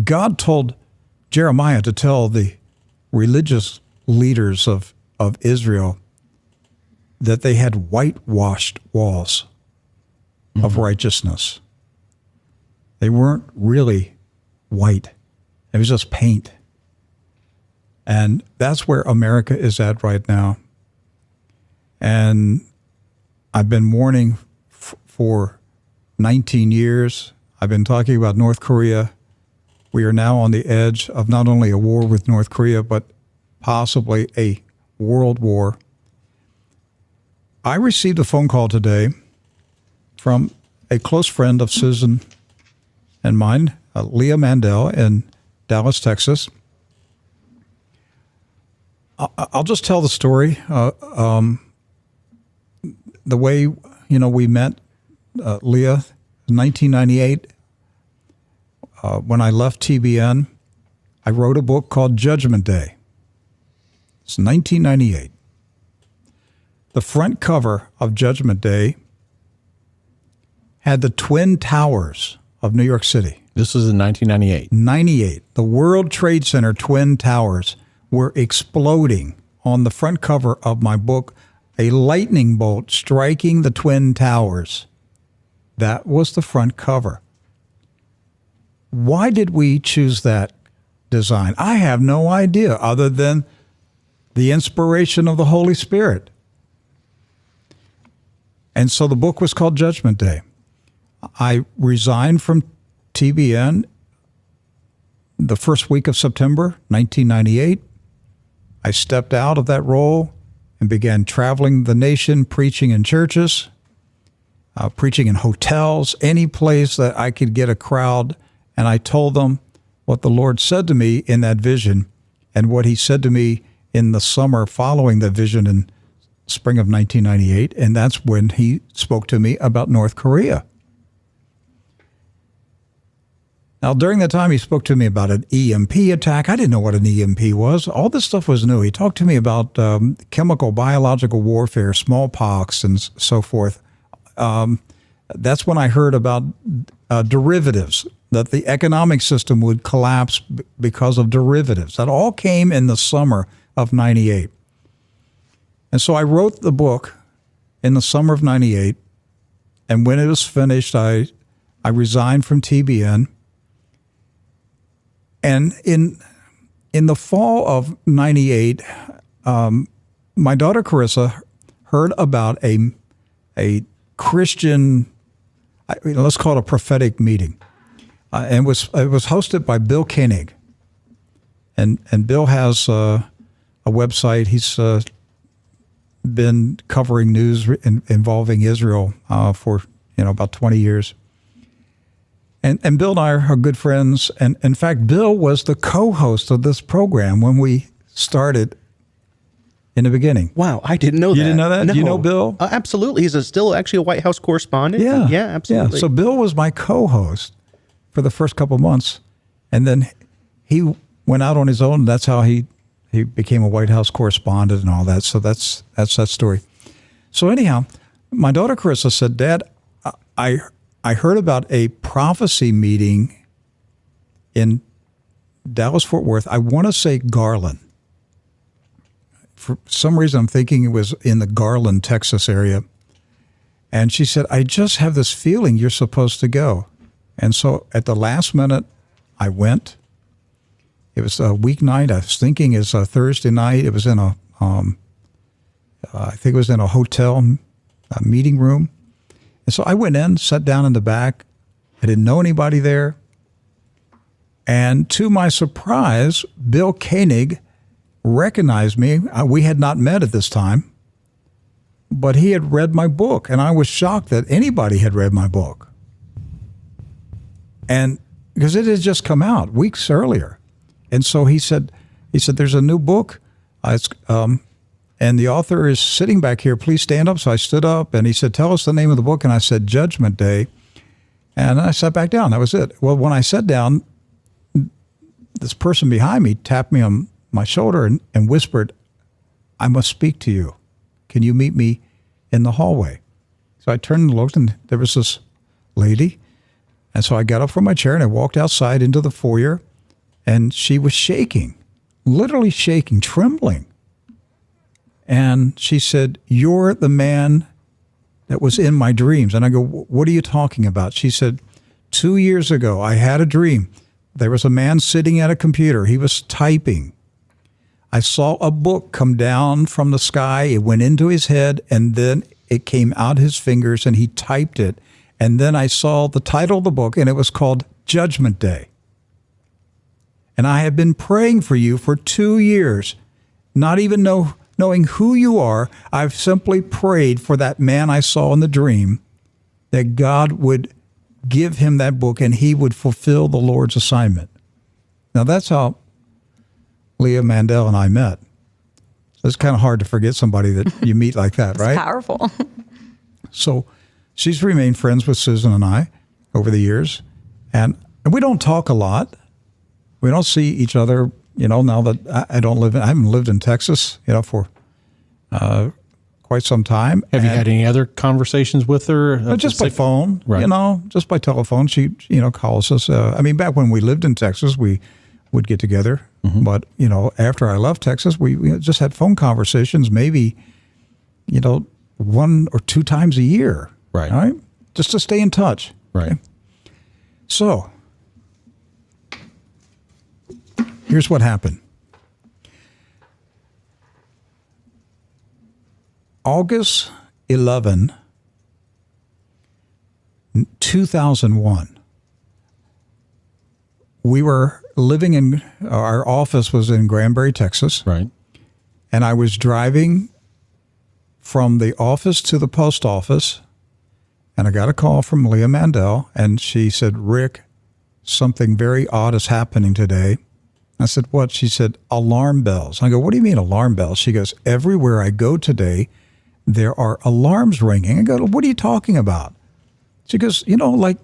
God told Jeremiah to tell the religious leaders of Israel that they had whitewashed walls of righteousness. They weren't really white. It was just paint. And that's where America is at right now. And I've been warning for 19 years. I've been talking about North Korea. We are now on the edge of not only a war with North Korea, but possibly a world war. I received a phone call today from a close friend of Susan and mine, Leah Mandel in Dallas, Texas. I'll just tell the story. The way, we met Leah in 1998. When I left TBN, I wrote a book called Judgment Day. It's 1998. The front cover of Judgment Day had the Twin Towers of New York City. This was in 1998. 98. The World Trade Center Twin Towers were exploding on the front cover of my book, a lightning bolt striking the Twin Towers. That was the front cover. Why did we choose that design? I have no idea other than the inspiration of the Holy Spirit. And so the book was called Judgment Day. I resigned from TBN the first week of September 1998. I stepped out of that role and began traveling the nation, preaching in churches, preaching in hotels, any place that I could get a crowd. And I told them what the Lord said to me in that vision and what he said to me in the summer following the vision in spring of 1998. And that's when he spoke to me about North Korea. Now, during that time, he spoke to me about an EMP attack. I didn't know what an EMP was. All this stuff was new. He talked to me about chemical, biological warfare, smallpox, and so forth. That's when I heard about derivatives, that the economic system would collapse because of derivatives. That all came in the summer of 98. And so I wrote the book in the summer of 98. And when it was finished, I resigned from TBN. And in the fall of 98, my daughter Carissa heard about a Christian, let's call it a prophetic meeting. And it was hosted by Bill Koenig. And Bill has a website. He's been covering news involving Israel for about 20 years. And Bill and I are good friends. And in fact, Bill was the co-host of this program when we started in the beginning. Wow, I didn't know that. You didn't know that? No. Do you know Bill? Absolutely. He's still actually a White House correspondent. Yeah. Yeah, absolutely. Yeah. So Bill was my co-host for the first couple of months. And then he went out on his own. That's how he became a White House correspondent and all that. So that's that story. So anyhow, my daughter Carissa said, Dad, I heard about a prophecy meeting in Dallas-Fort Worth. I want to say Garland. For some reason, I'm thinking it was in the Garland, Texas area. And she said, I just have this feeling you're supposed to go. And so at the last minute, I went. It was a weeknight. I was thinking it's a Thursday night. It was in I think it was in a hotel meeting room. And so I went in, sat down in the back. I didn't know anybody there. And to my surprise, Bill Koenig recognized me. We had not met at this time, but he had read my book. And I was shocked that anybody had read my book. And because it had just come out weeks earlier. And so he said, there's a new book. And the author is sitting back here. Please stand up. So I stood up and he said, tell us the name of the book. And I said, Judgment Day. And I sat back down. That was it. Well, when I sat down, this person behind me tapped me on my shoulder and whispered, I must speak to you. Can you meet me in the hallway? So I turned and looked and there was this lady. And so I got up from my chair and I walked outside into the foyer. And she was shaking, literally shaking, trembling. And she said, "You're the man that was in my dreams." And I go, "What are you talking about?" She said, 2 years ago, I had a dream. There was a man sitting at a computer. He was typing. I saw a book come down from the sky. It went into his head, and then it came out his fingers, and he typed it. And then I saw the title of the book, and it was called Judgment Day. And I have been praying for you for 2 years, not even knowing who you are. I've simply prayed for that man I saw in the dream, that God would give him that book and he would fulfill the Lord's assignment. Now, that's how Leah, Mandel, and I met. So it's kind of hard to forget somebody that you meet like that, right? It's powerful. So she's remained friends with Susan and I over the years. And we don't talk a lot. We don't see each other, now that I haven't lived in Texas, for quite some time. Have you had any other conversations with her? Just by phone, right. Just by telephone. She, calls us. Back when we lived in Texas, we would get together. Mm-hmm. But, after I left Texas, we just had phone conversations, maybe, 1 or 2 times a year. Right. All right. Just to stay in touch. Right. Okay? So here's what happened. August 11, 2001, we were living in, our office was in Granbury, Texas. Right. And I was driving from the office to the post office, and I got a call from Leah Mandel, and she said, "Rick, something very odd is happening today." I said, "What?" She said, "Alarm bells." I go, "What do you mean alarm bells?" She goes, "Everywhere I go today, there are alarms ringing." I go, "What are you talking about?" She goes, like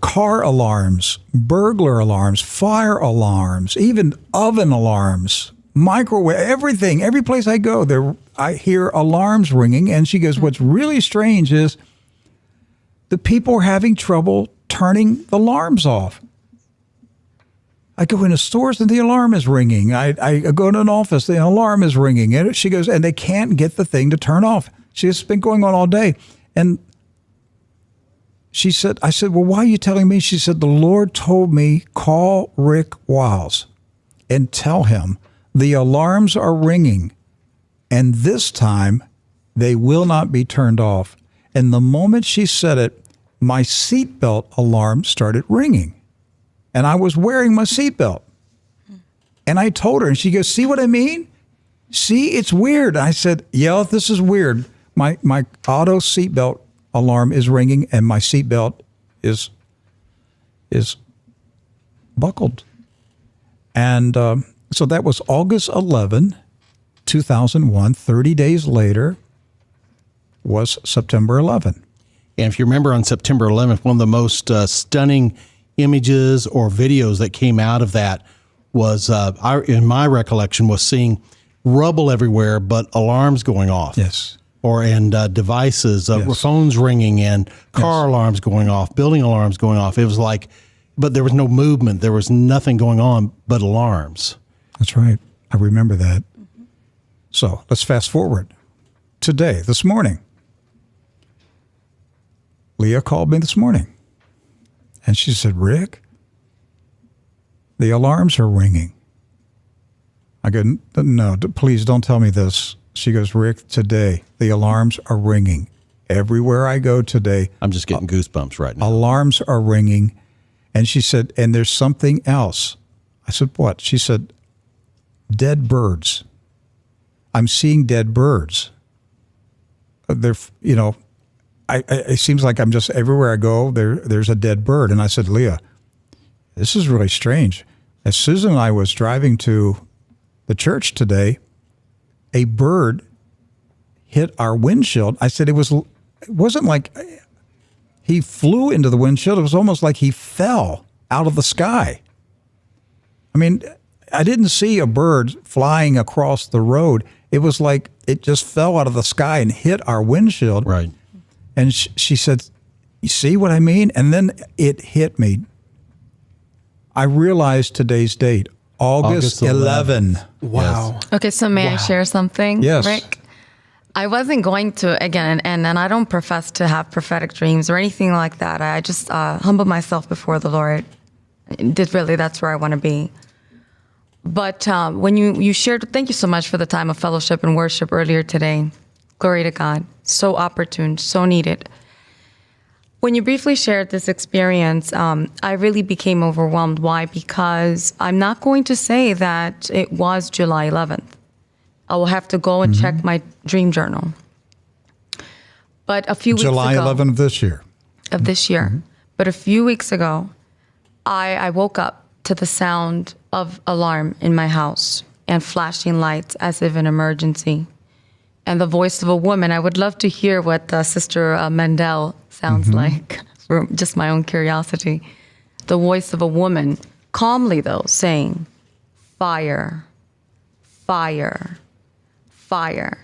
car alarms, burglar alarms, fire alarms, even oven alarms, microwave, everything. Every place I go, I hear alarms ringing. And she goes, "What's really strange is the people are having trouble turning the alarms off." I go into stores and the alarm is ringing. I go to an office, the alarm is ringing. And she goes, and they can't get the thing to turn off. It's been going on all day. And she said, I said, "Well, why are you telling me?" She said, "The Lord told me, call Rick Wiles and tell him the alarms are ringing. And this time they will not be turned off." And the moment she said it, my seatbelt alarm started ringing. And I was wearing my seatbelt. And I told her, and she goes, "See what I mean? See, it's weird." I said, "Yeah, this is weird. My auto seatbelt alarm is ringing and my seatbelt is buckled." And so that was August 11, 2001. 30 days later was September 11. And if you remember, on September 11th, one of the most stunning images or videos that came out of that was, in my recollection, was seeing rubble everywhere, but alarms going off. Yes. And devices, Yes. phones ringing, and car alarms going off, building alarms going off. It was like, but there was no movement. There was nothing going on but alarms. That's right. I remember that. Mm-hmm. So let's fast forward. Today, this morning, Leah called me this morning. And she said, "Rick, the alarms are ringing." I go, "No, please don't tell me this." She goes, "Rick, today the alarms are ringing. Everywhere I go today." I'm just getting goosebumps right now. Alarms are ringing. And she said, "And there's something else." I said, "What?" She said, "Dead birds. I'm seeing dead birds." They're, it seems like I'm just, everywhere I go, there's a dead bird. And I said, "Leah, this is really strange." As Susan and I was driving to the church today, a bird hit our windshield. I said, it wasn't like he flew into the windshield. It was almost like he fell out of the sky. I mean, I didn't see a bird flying across the road. It was like it just fell out of the sky and hit our windshield. Right. And she said, "You see what I mean?" And then it hit me. I realized today's date, August 11. Wow. Okay, so may I share something, Yes. Rick? I wasn't going to, again, and I don't profess to have prophetic dreams or anything like that. I just humble myself before the Lord. That's where I want to be. But when you shared, thank you so much for the time of fellowship and worship earlier today. Glory to God. So opportune, so needed. When you briefly shared this experience, I really became overwhelmed. Why? Because I'm not going to say that it was July 11th. I will have to go and check my dream journal. But a few weeks ago... July 11th of this year. Of this year. But a few weeks ago, I woke up to the sound of alarm in my house and flashing lights as if an emergency. And the voice of a woman. I would love to hear what Sister Mandel sounds like, for just my own curiosity. The voice of a woman, calmly though, saying, fire, fire, fire.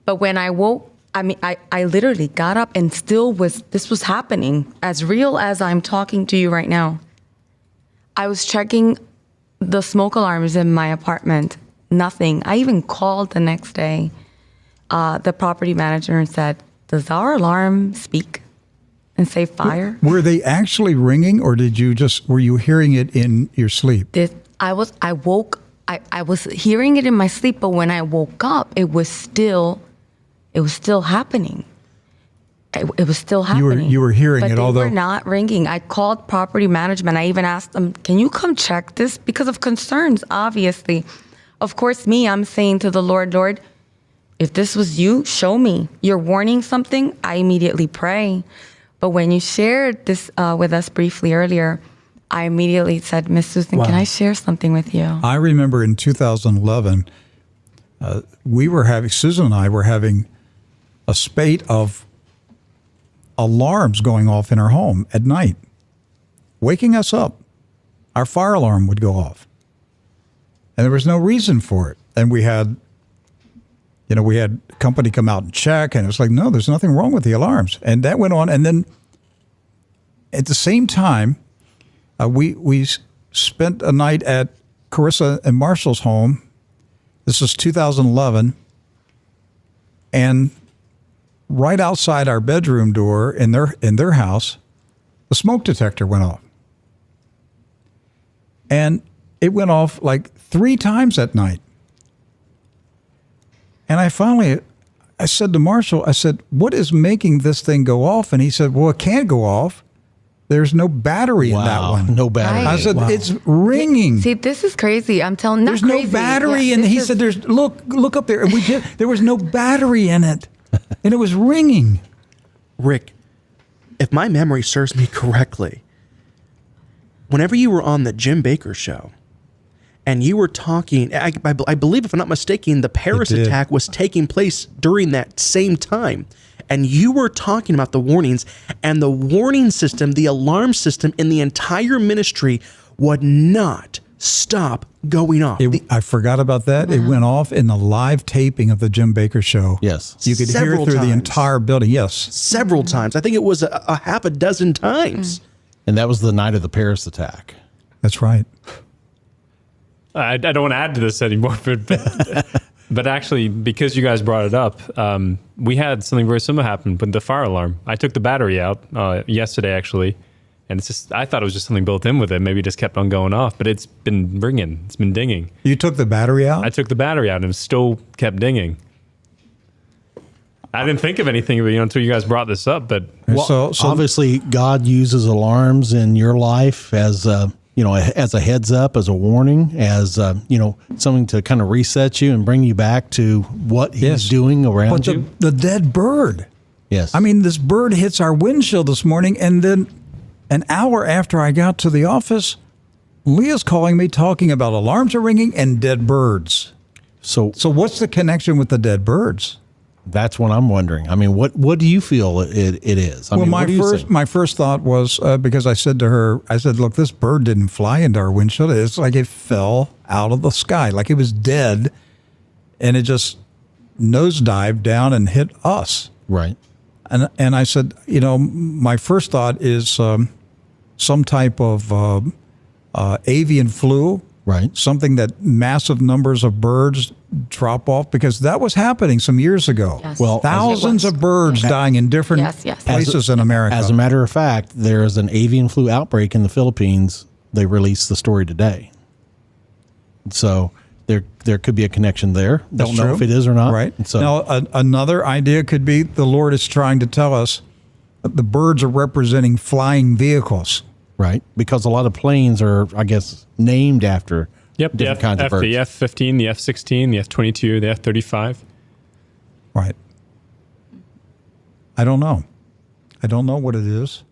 But when I woke, I literally got up and this was happening as real as I'm talking to you right now. I was checking the smoke alarms in my apartment. Nothing. I even called the next day, the property manager, and said, does our alarm speak and say fire? Were they actually ringing, or were you hearing it in your sleep? I was hearing it in my sleep, but when I woke up, it was still happening. It was still happening. You were hearing it, they although were not ringing. I called property management. I even asked them, can you come check this? Because of concerns, obviously. Of course, I'm saying to the Lord, if this was you, show me. You're warning something, I immediately pray. But when you shared this with us briefly earlier, I immediately said, Miss Susan, can I share something with you? I remember in 2011, Susan and I were having a spate of alarms going off in our home at night, waking us up. Our fire alarm would go off. And there was no reason for it. And we had company come out and check, and it was like, no, there's nothing wrong with the alarms. And that went on. And then at the same time, we spent a night at Carissa and Marshall's home. This was 2011. And right outside our bedroom door in their house, the smoke detector went off. And it went off like 3 times that night. And I said to Marshall, I said, what is making this thing go off? And he said, well, it can't go off. There's no battery in that one. No battery. I said, it's ringing. See, this is crazy. I'm telling you, there's no battery. And he said, look up there. And there was no battery in it. And it was ringing. Rick, if my memory serves me correctly, whenever you were on the Jim Baker show, and you were talking, I believe, if I'm not mistaken, the Paris attack was taking place during that same time. And you were talking about the warnings, and the warning system, the alarm system in the entire ministry would not stop going off. I forgot about that. It went off in the live taping of the Jim Baker show. Yes. You could hear it through the entire building. Yes. Several times. I think it was a half a dozen times. And that was the night of the Paris attack. That's right. I don't want to add to this anymore, but actually, because you guys brought it up, we had something very similar happen with the fire alarm. I took the battery out yesterday, actually, and I thought it was just something built in with it. Maybe it just kept on going off, but it's been ringing. It's been dinging. You took the battery out? I took the battery out, and it still kept dinging. I didn't think of anything of it until you guys brought this up, but So obviously, God uses alarms in your life as as a heads up, as a warning, as something to kind of reset you and bring you back to what He's doing around you. The dead bird. Yes. I mean, this bird hits our windshield this morning, and then an hour after I got to the office, Leah's calling me, talking about alarms are ringing and dead birds. So what's the connection with the dead birds? That's what I'm wondering. I mean, what do you feel it is? My first thought was because I said to her, look, this bird didn't fly into our windshield. It's like it fell out of the sky, like it was dead, and it just nosedived down and hit us. Right. And I said, my first thought is some type of avian flu, Right. something that massive numbers of birds drop off, because that was happening some years ago. Yes. Well, Thousands It was. of birds dying in different Yes. places in America. As a matter of fact, there's an avian flu outbreak in the Philippines. They released the story today. So there could be a connection there. That's Don't know true. if it is or not. Right. So Now, another idea could be the Lord is trying to tell us that the birds are representing flying vehicles. right, because a lot of planes are, I guess, named after Yep, the different kinds of birds. the F-15, the F-16, the F-22, the F-35. Right. I don't know. I don't know what it is.